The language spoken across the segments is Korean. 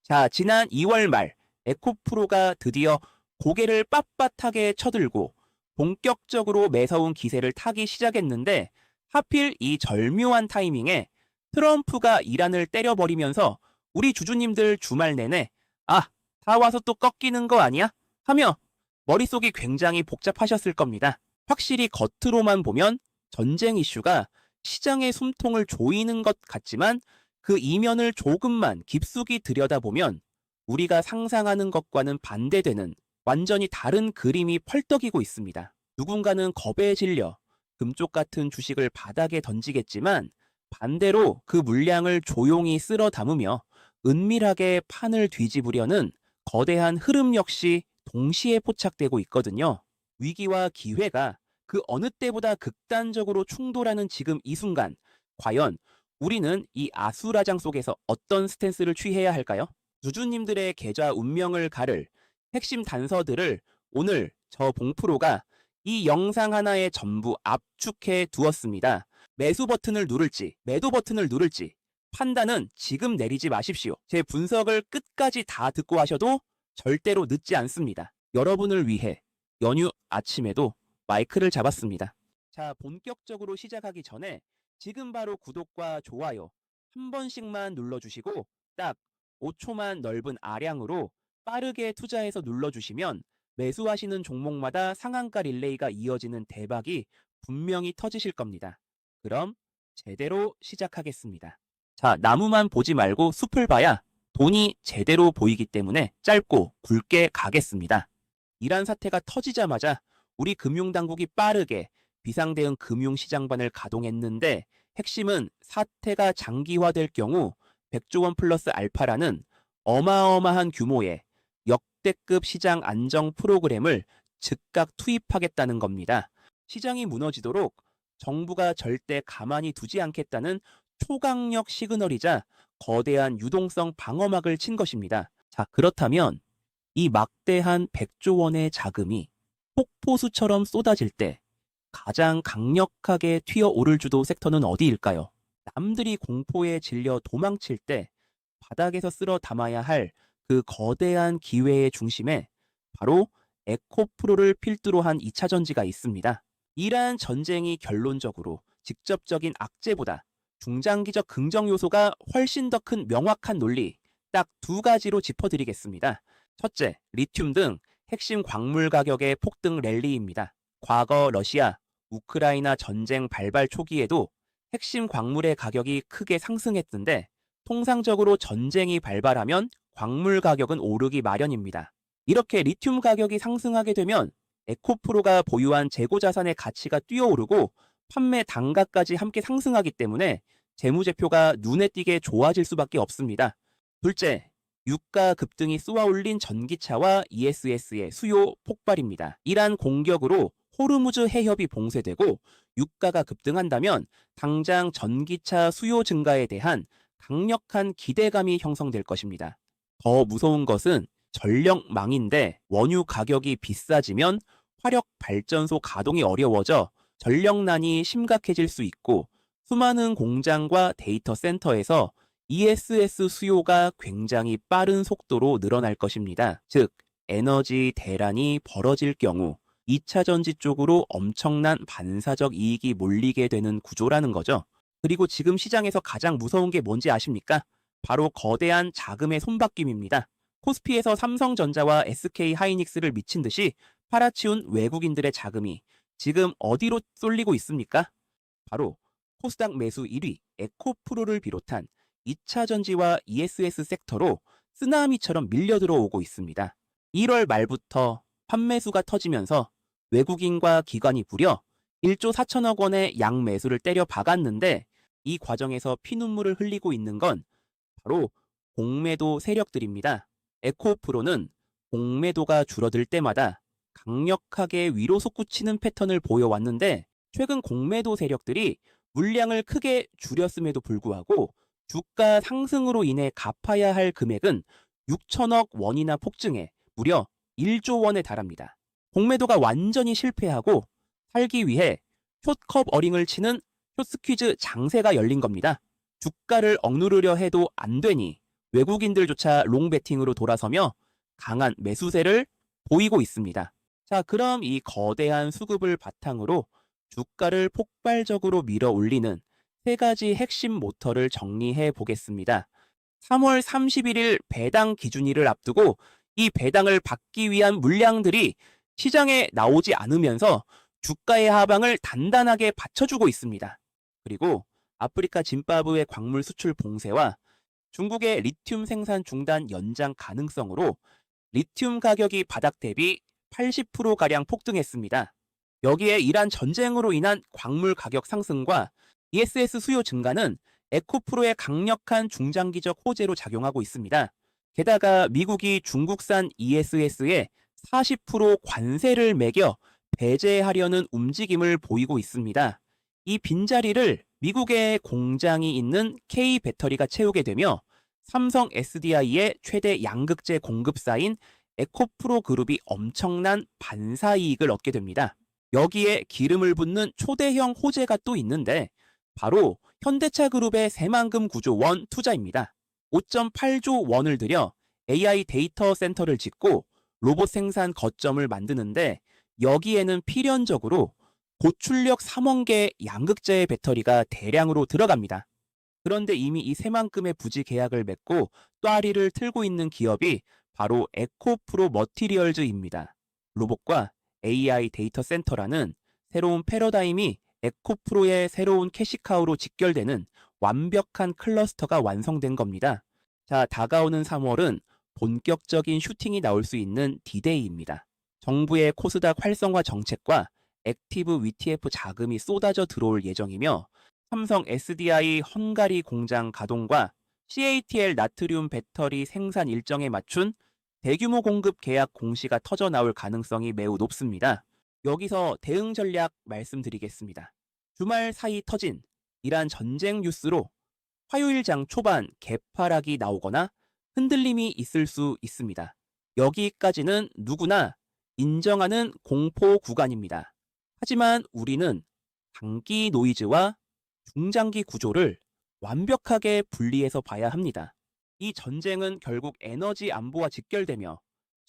자, 지난 2월 말 에코프로가 드디어 고개를 빳빳하게 쳐들고 본격적으로 매서운 기세를 타기 시작했는데 하필 이 절묘한 타이밍에 트럼프가 이란을 때려버리면서 우리 주주님들 주말 내내 아, 다 와서 또 꺾이는 거 아니야? 하며 머릿속이 굉장히 복잡하셨을 겁니다. 확실히 겉으로만 보면 전쟁 이슈가 시장의 숨통을 조이는 것 같지만 그 이면을 조금만 깊숙이 들여다보면 우리가 상상하는 것과는 반대되는 완전히 다른 그림이 펄떡이고 있습니다. 누군가는 겁에 질려 금쪽 같은 주식을 바닥에 던지겠지만 반대로 그 물량을 조용히 쓸어 담으며 은밀하게 판을 뒤집으려는 거대한 흐름 역시 동시에 포착되고 있거든요. 위기와 기회가 그 어느 때보다 극단적으로 충돌하는 지금 이 순간, 과연 우리는 이 아수라장 속에서 어떤 스탠스를 취해야 할까요? 주주님들의 계좌 운명을 가를 핵심 단서들을 오늘 저 봉프로가 이 영상 하나에 전부 압축해 두었습니다. 매수 버튼을 누를지, 매도 버튼을 누를지 판단은 지금 내리지 마십시오. 제 분석을 끝까지 다 듣고 하셔도 절대로 늦지 않습니다. 여러분을 위해 연휴 아침에도 마이크를 잡았습니다. 자, 본격적으로 시작하기 전에 지금 바로 구독과 좋아요 한 번씩만 눌러주시고 딱 5초만 넓은 아량으로 빠르게 투자해서 눌러주시면 매수하시는 종목마다 상한가 릴레이가 이어지는 대박이 분명히 터지실 겁니다. 그럼 제대로 시작하겠습니다. 자, 나무만 보지 말고 숲을 봐야 돈이 제대로 보이기 때문에 짧고 굵게 가겠습니다. 이란 사태가 터지자마자 우리 금융당국이 빠르게 비상대응 금융시장반을 가동했는데 핵심은 사태가 장기화될 경우 100조 원 플러스 알파라는 어마어마한 규모의 역대급 시장 안정 프로그램을 즉각 투입하겠다는 겁니다. 시장이 무너지도록 정부가 절대 가만히 두지 않겠다는 초강력 시그널이자 거대한 유동성 방어막을 친 것입니다. 자, 그렇다면 이 막대한 100조 원의 자금이 폭포수처럼 쏟아질 때 가장 강력하게 튀어오를 주도 섹터는 어디일까요? 남들이 공포에 질려 도망칠 때 바닥에서 쓸어 담아야 할 그 거대한 기회의 중심에 바로 에코프로를 필두로 한 2차 전지가 있습니다. 이란 전쟁이 결론적으로 직접적인 악재보다 중장기적 긍정 요소가 훨씬 더 큰 명확한 논리 딱 두 가지로 짚어드리겠습니다. 첫째, 리튬 등 핵심 광물 가격의 폭등 랠리입니다. 과거 러시아, 우크라이나 전쟁 발발 초기에도 핵심 광물의 가격이 크게 상승했던데 통상적으로 전쟁이 발발하면 광물 가격은 오르기 마련입니다. 이렇게 리튬 가격이 상승하게 되면 에코프로가 보유한 재고자산의 가치가 뛰어오르고 판매 단가까지 함께 상승하기 때문에 재무제표가 눈에 띄게 좋아질 수밖에 없습니다. 둘째, 유가 급등이 쏘아올린 전기차와 ESS의 수요 폭발입니다. 이란 공격으로 호르무즈 해협이 봉쇄되고 유가가 급등한다면 당장 전기차 수요 증가에 대한 강력한 기대감이 형성될 것입니다. 더 무서운 것은 전력망인데 원유 가격이 비싸지면 화력 발전소 가동이 어려워져 전력난이 심각해질 수 있고 수많은 공장과 데이터 센터에서 ESS 수요가 굉장히 빠른 속도로 늘어날 것입니다. 즉, 에너지 대란이 벌어질 경우 2차 전지 쪽으로 엄청난 반사적 이익이 몰리게 되는 구조라는 거죠. 그리고 지금 시장에서 가장 무서운 게 뭔지 아십니까? 바로 거대한 자금의 손바뀜입니다. 코스피에서 삼성전자와 SK 하이닉스를 미친 듯이 팔아치운 외국인들의 자금이 지금 어디로 쏠리고 있습니까? 바로 코스닥 매수 1위 에코프로를 비롯한 2차 전지와 ESS sek터로 쓰나미처럼 밀려 들어오고 있습니다. 1월 말부터 판매수가 터지면서 외국인과 기관이 무려 1조 4천억 원의 양매수를 때려 박았는데 이 과정에서 피눈물을 흘리고 있는 건 바로 공매도 세력들입니다. 에코프로는 공매도가 줄어들 때마다 강력하게 위로 솟구치는 패턴을 보여왔는데 최근 공매도 세력들이 물량을 크게 줄였음에도 불구하고 주가 상승으로 인해 갚아야 할 금액은 6천억 원이나 폭증해 무려 1조 원에 달합니다. 공매도가 완전히 실패하고 살기 위해 숏컵 어링을 치는 숏스퀴즈 장세가 열린 겁니다. 주가를 억누르려 해도 안 되니 외국인들조차 롱베팅으로 돌아서며 강한 매수세를 보이고 있습니다. 자, 그럼 이 거대한 수급을 바탕으로 주가를 폭발적으로 밀어 올리는 세 가지 핵심 모터를 정리해 보겠습니다. 3월 31일 배당 기준일을 앞두고 이 배당을 받기 위한 물량들이 시장에 나오지 않으면서 주가의 하방을 단단하게 받쳐주고 있습니다. 그리고 아프리카 짐바브웨 광물 수출 봉쇄와 중국의 리튬 생산 중단 연장 가능성으로 리튬 가격이 바닥 대비 80%가량 폭등했습니다. 여기에 이란 전쟁으로 인한 광물 가격 상승과 ESS 수요 증가는 에코프로의 강력한 중장기적 호재로 작용하고 있습니다. 게다가 미국이 중국산 ESS에 40% 관세를 매겨 배제하려는 움직임을 보이고 있습니다. 이 빈자리를 미국의 공장이 있는 K배터리가 채우게 되며 삼성 SDI의 최대 양극재 공급사인 에코프로 그룹이 엄청난 반사이익을 얻게 됩니다. 여기에 기름을 붓는 초대형 호재가 또 있는데 바로 현대차 그룹의 새만금 구조 원 투자입니다. 5.8조 원을 들여 AI 데이터 센터를 짓고 로봇 생산 거점을 만드는데 여기에는 필연적으로 고출력 3원 개 양극재 배터리가 대량으로 들어갑니다. 그런데 이미 이 새만큼의 부지 계약을 맺고 또아리를 틀고 있는 기업이 바로 에코프로 머티리얼즈입니다. 로봇과 AI 데이터 센터라는 새로운 패러다임이 에코프로의 새로운 캐시카우로 직결되는 완벽한 클러스터가 완성된 겁니다. 자, 다가오는 3월은 본격적인 슈팅이 나올 수 있는 디데이입니다. 정부의 코스닥 활성화 정책과 액티브 WTF 자금이 쏟아져 들어올 예정이며 삼성 SDI 헝가리 공장 가동과 CATL 나트륨 배터리 생산 일정에 맞춘 대규모 공급 계약 공시가 터져 나올 가능성이 매우 높습니다. 여기서 대응 전략 말씀드리겠습니다. 주말 사이 터진 이란 전쟁 뉴스로 화요일장 초반 개파락이 나오거나 흔들림이 있을 수 있습니다. 여기까지는 누구나 인정하는 공포 구간입니다. 하지만 우리는 단기 노이즈와 중장기 구조를 완벽하게 분리해서 봐야 합니다. 이 전쟁은 결국 에너지 안보와 직결되며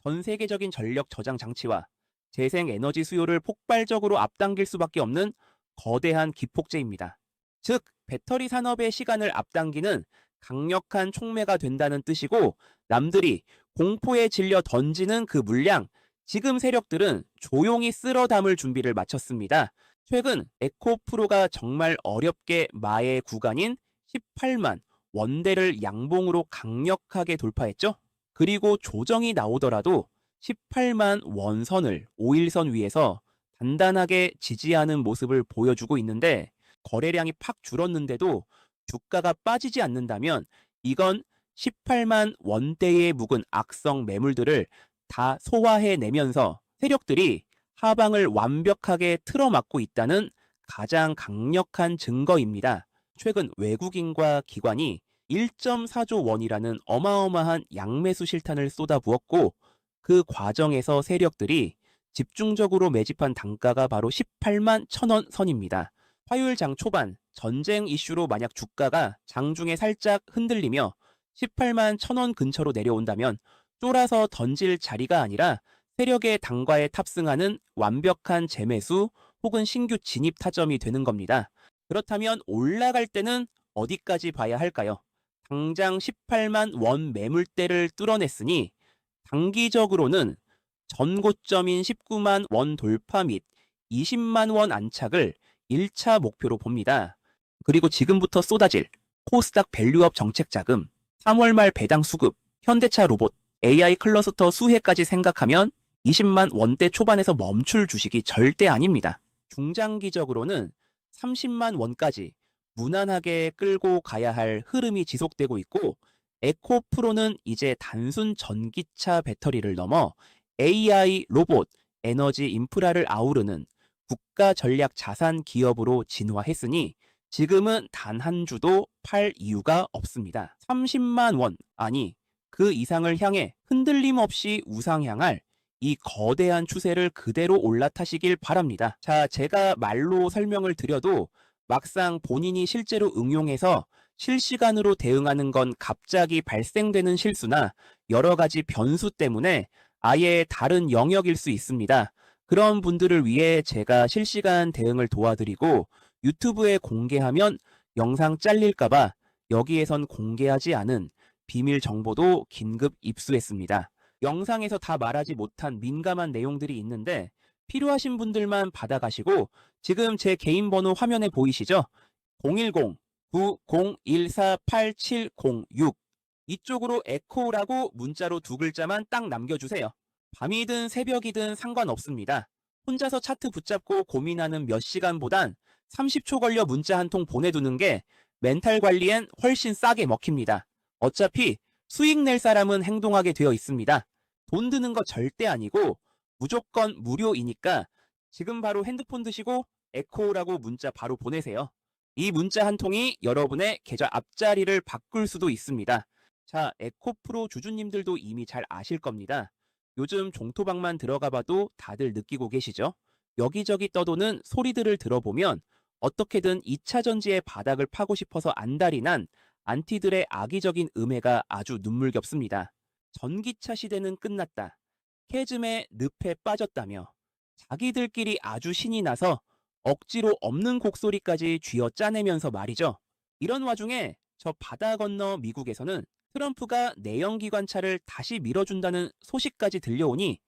전 세계적인 전력 저장 장치와 재생 에너지 수요를 폭발적으로 앞당길 수밖에 없는 거대한 기폭제입니다. 즉, 배터리 산업의 시간을 앞당기는 강력한 촉매가 된다는 뜻이고 남들이 공포에 질려 던지는 그 물량, 지금 세력들은 조용히 쓸어 담을 준비를 마쳤습니다. 최근 에코프로가 정말 어렵게 마의 구간인 18만 원대를 양봉으로 강력하게 돌파했죠. 그리고 조정이 나오더라도 18만 원선을 5일선 위에서 단단하게 지지하는 모습을 보여주고 있는데 거래량이 팍 줄었는데도 주가가 빠지지 않는다면 이건 18만 원대에 묵은 악성 매물들을 다 소화해내면서 세력들이 하방을 완벽하게 틀어막고 있다는 가장 강력한 증거입니다. 최근 외국인과 기관이 1.4조 원이라는 어마어마한 양매수 실탄을 쏟아부었고 그 과정에서 세력들이 집중적으로 매집한 단가가 바로 18만 1,000원 선입니다. 화요일 장 초반 전쟁 이슈로 만약 주가가 장중에 살짝 흔들리며 18만 1,000원 근처로 내려온다면 쫄아서 던질 자리가 아니라 세력의 단가에 탑승하는 완벽한 재매수 혹은 신규 진입 타점이 되는 겁니다. 그렇다면 올라갈 때는 어디까지 봐야 할까요? 당장 18만 원 매물대를 뚫어냈으니 단기적으로는 전고점인 19만 원 돌파 및 20만 원 안착을 1차 목표로 봅니다. 그리고 지금부터 쏟아질 코스닥 밸류업 정책 자금, 3월 말 배당 수급, 현대차 로봇, AI 클러스터 수혜까지 생각하면 20만 원대 초반에서 멈출 주식이 절대 아닙니다. 중장기적으로는 30만 원까지 무난하게 끌고 가야 할 흐름이 지속되고 있고 에코프로는 이제 단순 전기차 배터리를 넘어 AI, 로봇, 에너지 인프라를 아우르는 국가 전략 자산 기업으로 진화했으니 지금은 단 한 주도 팔 이유가 없습니다. 30만 원, 아니 그 이상을 향해 흔들림 없이 우상향할 이 거대한 추세를 그대로 올라타시길 바랍니다. 자, 제가 말로 설명을 드려도 막상 본인이 실제로 응용해서 실시간으로 대응하는 건 갑자기 발생되는 실수나 여러 가지 변수 때문에 아예 다른 영역일 수 있습니다. 그런 분들을 위해 제가 실시간 대응을 도와드리고 유튜브에 공개하면 영상 잘릴까봐 여기에선 공개하지 않은 비밀 정보도 긴급 입수했습니다. 영상에서 다 말하지 못한 민감한 내용들이 있는데 필요하신 분들만 받아가시고 지금 제 개인 번호 화면에 보이시죠? 010-9014-8706 이쪽으로 에코라고 문자로 2글자만 딱 남겨주세요. 밤이든 새벽이든 상관없습니다. 혼자서 차트 붙잡고 고민하는 몇 시간보단 30초 걸려 문자 한 통 보내두는 게 멘탈 관리엔 훨씬 싸게 먹힙니다. 어차피 수익 낼 사람은 행동하게 되어 있습니다. 돈 드는 거 절대 아니고 무조건 무료이니까 지금 바로 핸드폰 드시고 에코라고 문자 바로 보내세요. 이 문자 한 통이 여러분의 계좌 앞자리를 바꿀 수도 있습니다. 자, 에코프로 주주님들도 이미 잘 아실 겁니다. 요즘 종토방만 들어가 봐도 다들 느끼고 계시죠? 여기저기 떠도는 소리들을 들어보면 어떻게든 2차 전지의 바닥을 파고 싶어서 안달이 난 안티들의 악의적인 음해가 아주 눈물겹습니다. 전기차 시대는 끝났다. 캐즘의 늪에 빠졌다며 자기들끼리 아주 신이 나서 억지로 없는 곡소리까지 쥐어 짜내면서 말이죠. 이런 와중에 저 바다 건너 미국에서는 트럼프가 내연기관차를 다시 밀어준다는 소식까지 들려오니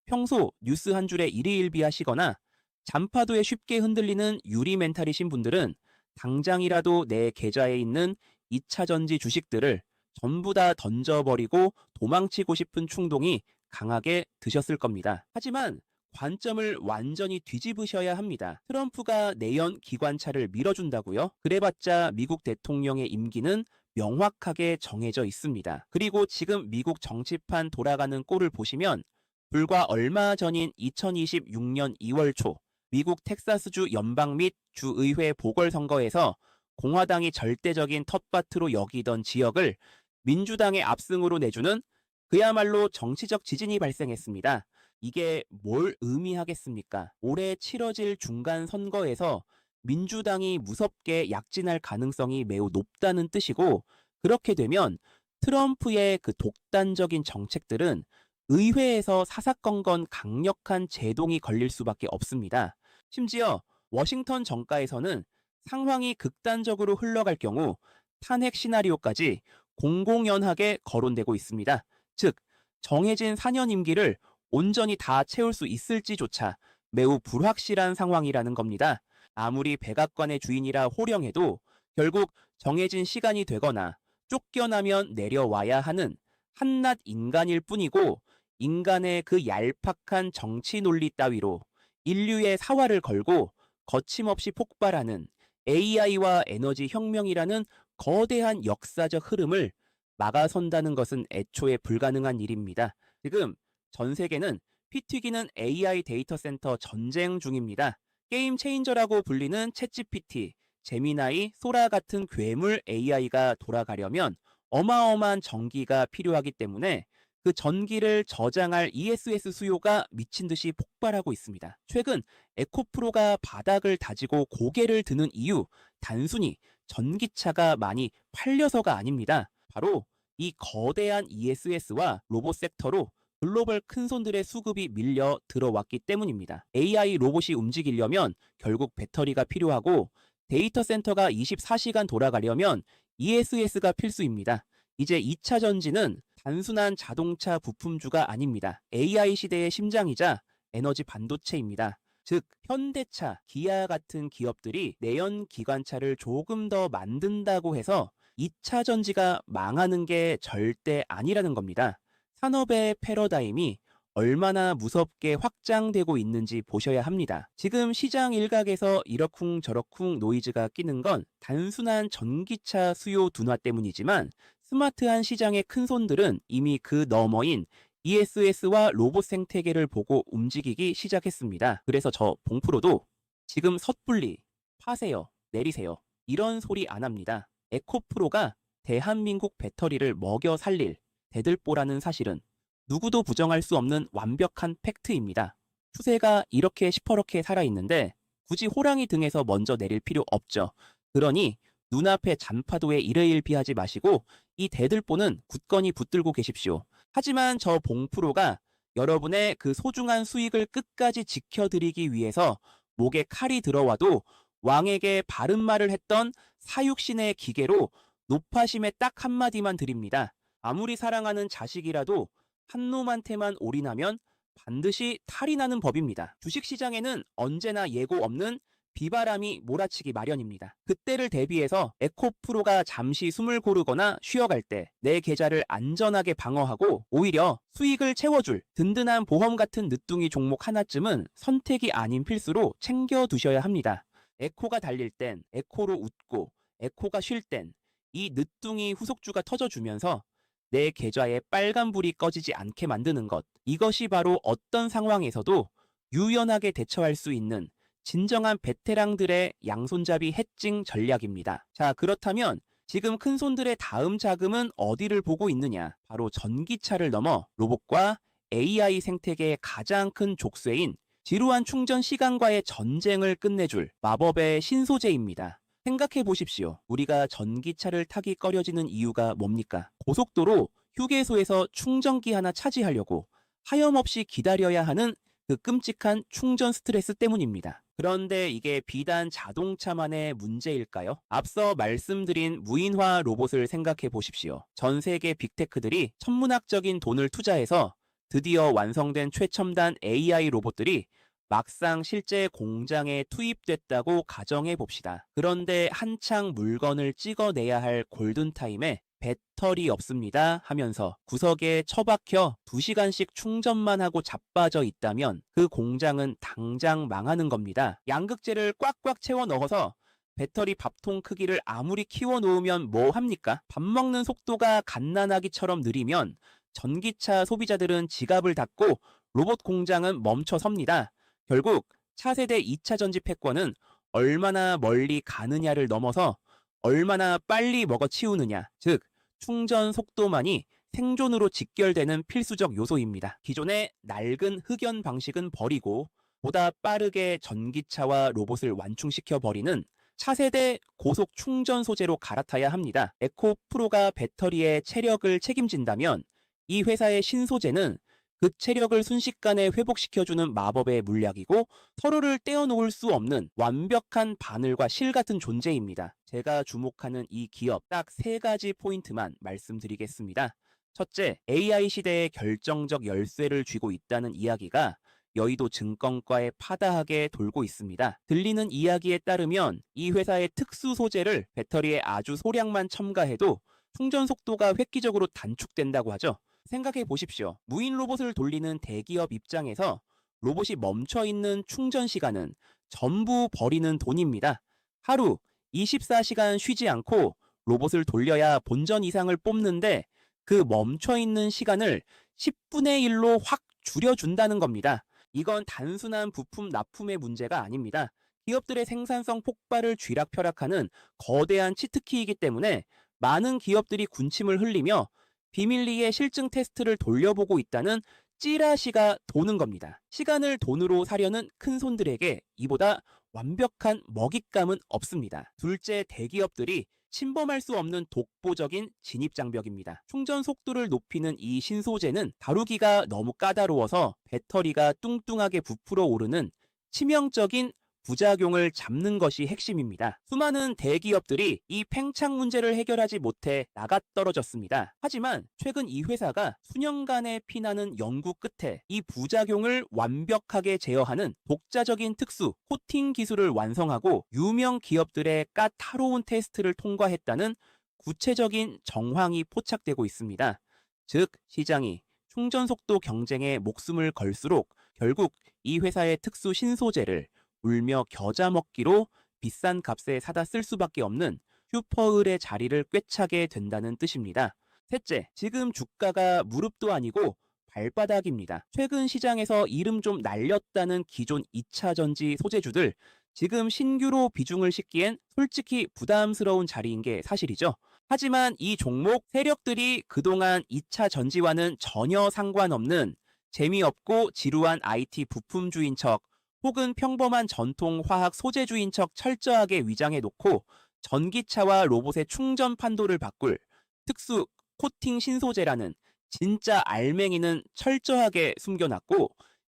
평소 뉴스 한 줄에 일희일비하시거나 잔파도에 쉽게 흔들리는 유리 멘탈이신 분들은 당장이라도 내 계좌에 있는 2차 전지 주식들을 전부 다 던져버리고 도망치고 싶은 충동이 강하게 드셨을 겁니다. 하지만 관점을 완전히 뒤집으셔야 합니다. 트럼프가 내연 기관차를 밀어준다고요? 그래봤자 미국 대통령의 임기는 명확하게 정해져 있습니다. 그리고 지금 미국 정치판 돌아가는 꼴을 보시면 불과 얼마 전인 2026년 2월 초 미국 텍사스주 연방 및 주의회 보궐선거에서 공화당이 절대적인 텃밭으로 여기던 지역을 민주당의 압승으로 내주는 그야말로 정치적 지진이 발생했습니다. 이게 뭘 의미하겠습니까? 올해 치러질 중간선거에서 민주당이 무섭게 약진할 가능성이 매우 높다는 뜻이고 그렇게 되면 트럼프의 그 독단적인 정책들은 의회에서 사사건건 강력한 제동이 걸릴 수밖에 없습니다. 심지어 워싱턴 정가에서는 상황이 극단적으로 흘러갈 경우 탄핵 시나리오까지 공공연하게 거론되고 있습니다. 즉, 정해진 4년 임기를 온전히 다 채울 수 있을지조차 매우 불확실한 상황이라는 겁니다. 아무리 백악관의 주인이라 호령해도 결국 정해진 시간이 되거나 쫓겨나면 내려와야 하는 한낱 인간일 뿐이고 인간의 그 얄팍한 정치 논리 따위로 인류의 사활을 걸고 거침없이 폭발하는 AI와 에너지 혁명이라는 거대한 역사적 흐름을 막아선다는 것은 애초에 불가능한 일입니다. 지금 전 세계는 피 튀기는 AI 데이터 센터 전쟁 중입니다. 게임 체인저라고 불리는 챗GPT, 제미나이, 소라 같은 괴물 AI가 돌아가려면 어마어마한 전기가 필요하기 때문에 그 전기를 저장할 ESS 수요가 미친 듯이 폭발하고 있습니다. 최근 에코프로가 바닥을 다지고 고개를 드는 이유, 단순히 전기차가 많이 팔려서가 아닙니다. 바로 이 거대한 ESS와 로봇 섹터로 글로벌 큰손들의 수급이 밀려 들어왔기 때문입니다. AI 로봇이 움직이려면 결국 배터리가 필요하고 데이터 센터가 24시간 돌아가려면 ESS가 필수입니다. 이제 2차 전지는 단순한 자동차 부품주가 아닙니다. AI 시대의 심장이자 에너지 반도체입니다. 즉 현대차, 기아 같은 기업들이 내연 기관차를 조금 더 만든다고 해서 2차 전지가 망하는 게 절대 아니라는 겁니다. 산업의 패러다임이 얼마나 무섭게 확장되고 있는지 보셔야 합니다. 지금 시장 일각에서 이러쿵저러쿵 노이즈가 끼는 건 단순한 전기차 수요 둔화 때문이지만 스마트한 시장의 큰손들은 이미 그 너머인 ESS와 로봇 생태계를 보고 움직이기 시작했습니다. 그래서 저 봉프로도 지금 섣불리 파세요, 내리세요 이런 소리 안 합니다. 에코프로가 대한민국 배터리를 먹여 살릴 대들보라는 사실은 누구도 부정할 수 없는 완벽한 팩트입니다. 추세가 이렇게 시퍼렇게 살아있는데 굳이 호랑이 등에서 먼저 내릴 필요 없죠. 그러니 눈앞의 잔파도에 일희일비하지 마시고 이 대들보는 굳건히 붙들고 계십시오. 하지만 저 봉프로가 여러분의 그 소중한 수익을 끝까지 지켜드리기 위해서 목에 칼이 들어와도 왕에게 바른 말을 했던 사육신의 기계로 높아심에 딱 한마디만 드립니다. 아무리 사랑하는 자식이라도 한 놈한테만 올인하면 반드시 탈이 나는 법입니다. 주식시장에는 언제나 예고 없는 비바람이 몰아치기 마련입니다. 그때를 대비해서 에코프로가 잠시 숨을 고르거나 쉬어갈 때 내 계좌를 안전하게 방어하고 오히려 수익을 채워줄 든든한 보험 같은 늦둥이 종목 하나쯤은 선택이 아닌 필수로 챙겨두셔야 합니다. 에코가 달릴 땐 에코로 웃고 에코가 쉴 땐 이 늦둥이 후속주가 터져주면서 내 계좌에 빨간불이 꺼지지 않게 만드는 것. 이것이 바로 어떤 상황에서도 유연하게 대처할 수 있는 진정한 베테랑들의 양손잡이 해칭 전략입니다. 자, 그렇다면 지금 큰손들의 다음 자금은 어디를 보고 있느냐? 바로 전기차를 넘어 로봇과 AI 생태계의 가장 큰 족쇄인 지루한 충전 시간과의 전쟁을 끝내줄 마법의 신소재입니다. 생각해 보십시오. 우리가 전기차를 타기 꺼려지는 이유가 뭡니까? 고속도로 휴게소에서 충전기 하나 차지하려고 하염없이 기다려야 하는 그 끔찍한 충전 스트레스 때문입니다. 그런데 이게 비단 자동차만의 문제일까요? 앞서 말씀드린 무인화 로봇을 생각해 보십시오. 전 세계 빅테크들이 천문학적인 돈을 투자해서 드디어 완성된 최첨단 AI 로봇들이 막상 실제 공장에 투입됐다고 가정해 봅시다. 그런데 한창 물건을 찍어내야 할 골든타임에 배터리 없습니다 하면서 구석에 처박혀 2시간씩 충전만 하고 자빠져 있다면 그 공장은 당장 망하는 겁니다. 양극재를 꽉꽉 채워 넣어서 배터리 밥통 크기를 아무리 키워 놓으면 뭐 합니까? 밥 먹는 속도가 갓난아기처럼 느리면 전기차 소비자들은 지갑을 닫고 로봇 공장은 멈춰 섭니다. 결국 차세대 2차 전지 패권은 얼마나 멀리 가느냐를 넘어서 얼마나 빨리 먹어치우느냐, 즉 충전 속도만이 생존으로 직결되는 필수적 요소입니다. 기존의 낡은 흑연 방식은 버리고 보다 빠르게 전기차와 로봇을 완충시켜 버리는 차세대 고속 충전 소재로 갈아타야 합니다. 에코프로가 배터리의 체력을 책임진다면 이 회사의 신소재는 그 체력을 순식간에 회복시켜주는 마법의 물약이고 서로를 떼어놓을 수 없는 완벽한 바늘과 실 같은 존재입니다. 제가 주목하는 이 기업 딱 3가지 포인트만 말씀드리겠습니다. 첫째, AI 시대의 결정적 열쇠를 쥐고 있다는 이야기가 여의도 증권가에 파다하게 돌고 있습니다. 들리는 이야기에 따르면 이 회사의 특수 소재를 배터리에 아주 소량만 첨가해도 충전 속도가 획기적으로 단축된다고 하죠. 생각해 보십시오. 무인 로봇을 돌리는 대기업 입장에서 로봇이 멈춰있는 충전 시간은 전부 버리는 돈입니다. 하루 24시간 쉬지 않고 로봇을 돌려야 본전 이상을 뽑는데 그 멈춰있는 시간을 10분의 1로 확 줄여준다는 겁니다. 이건 단순한 부품 납품의 문제가 아닙니다. 기업들의 생산성 폭발을 쥐락펴락하는 거대한 치트키이기 때문에 많은 기업들이 군침을 흘리며 비밀리에 실증 테스트를 돌려보고 있다는 찌라시가 도는 겁니다. 시간을 돈으로 사려는 큰손들에게 이보다 완벽한 먹잇감은 없습니다. 둘째, 대기업들이 침범할 수 없는 독보적인 진입장벽입니다. 충전 속도를 높이는 이 신소재는 다루기가 너무 까다로워서 배터리가 뚱뚱하게 부풀어 오르는 치명적인 부작용을 잡는 것이 핵심입니다. 수많은 대기업들이 이 팽창 문제를 해결하지 못해 나가떨어졌습니다. 하지만 최근 이 회사가 수년간의 피나는 연구 끝에 이 부작용을 완벽하게 제어하는 독자적인 특수 코팅 기술을 완성하고 유명 기업들의 까다로운 테스트를 통과했다는 구체적인 정황이 포착되고 있습니다. 즉, 시장이 충전 속도 경쟁에 목숨을 걸수록 결국 이 회사의 특수 신소재를 울며 겨자 먹기로 비싼 값에 사다 쓸 수밖에 없는 슈퍼을의 자리를 꿰차게 된다는 뜻입니다. 셋째, 지금 주가가 무릎도 아니고 발바닥입니다. 최근 시장에서 이름 좀 날렸다는 기존 2차 전지 소재주들, 지금 신규로 비중을 싣기엔 솔직히 부담스러운 자리인 게 사실이죠. 하지만 이 종목 세력들이 그동안 2차 전지와는 전혀 상관없는 재미없고 지루한 IT 부품주인 척 혹은 평범한 전통 화학 소재주인 척 철저하게 위장해 놓고 전기차와 로봇의 충전 판도를 바꿀 특수 코팅 신소재라는 진짜 알맹이는 철저하게 숨겨놨고,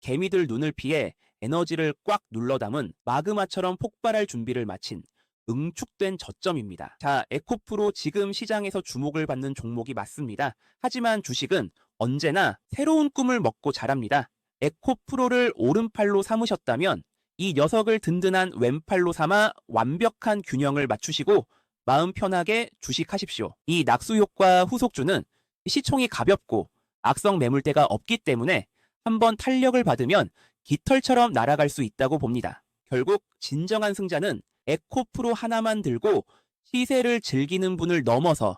개미들 눈을 피해 에너지를 꽉 눌러 담은 마그마처럼 폭발할 준비를 마친 응축된 저점입니다. 자, 에코프로 지금 시장에서 주목을 받는 종목이 맞습니다. 하지만 주식은 언제나 새로운 꿈을 먹고 자랍니다. 에코프로를 오른팔로 삼으셨다면 이 녀석을 든든한 왼팔로 삼아 완벽한 균형을 맞추시고 마음 편하게 주식하십시오. 이 낙수효과 후속주는 시총이 가볍고 악성 매물대가 없기 때문에 한번 탄력을 받으면 깃털처럼 날아갈 수 있다고 봅니다. 결국 진정한 승자는 에코프로 하나만 들고 시세를 즐기는 분을 넘어서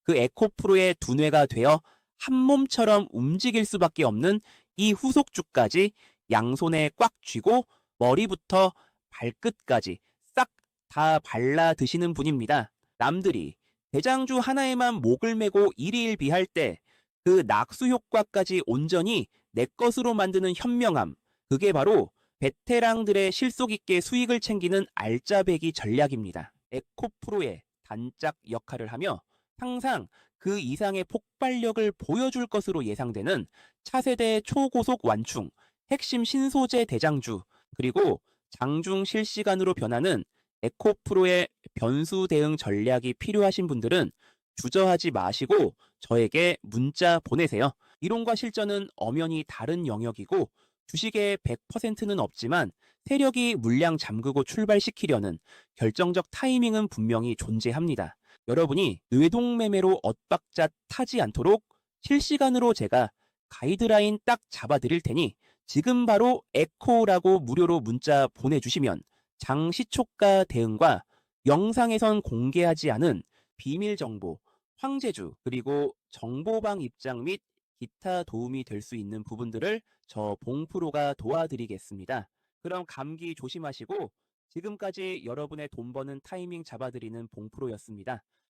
그 에코프로의 두뇌가 되어 한 몸처럼 움직일 수밖에 없는 이 후속주까지 양손에 꽉 쥐고 머리부터 발끝까지 싹 다 발라 드시는 분입니다. 남들이 대장주 하나에만 목을 메고 일희일비할 때 그 낙수 효과까지 온전히 내 것으로 만드는 현명함, 그게 바로 베테랑들의 실속 있게 수익을 챙기는 알짜배기 전략입니다. 에코프로의 단짝 역할을 하며 항상 그 이상의 폭발력을 보여줄 것으로 예상되는 차세대 초고속 완충, 핵심 신소재 대장주, 그리고 장중 실시간으로 변하는 에코프로의 변수 대응 전략이 필요하신 분들은 주저하지 마시고 저에게 문자 보내세요. 이론과 실전은 엄연히 다른 영역이고 주식의 100%는 없지만 세력이 물량 잠그고 출발시키려는 결정적 타이밍은 분명히 존재합니다. 여러분이 뇌동매매로 엇박자 타지 않도록 실시간으로 제가 가이드라인 딱 잡아드릴 테니 지금 바로 에코라고 무료로 문자 보내주시면 장시초가 대응과 영상에선 공개하지 않은 비밀 정보, 황제주, 그리고 정보방 입장 및 기타 도움이 될 수 있는 부분들을 저 봉프로가 도와드리겠습니다. 그럼 감기 조심하시고 지금까지 여러분의 돈 버는 타이밍 잡아드리는 봉프로였습니다.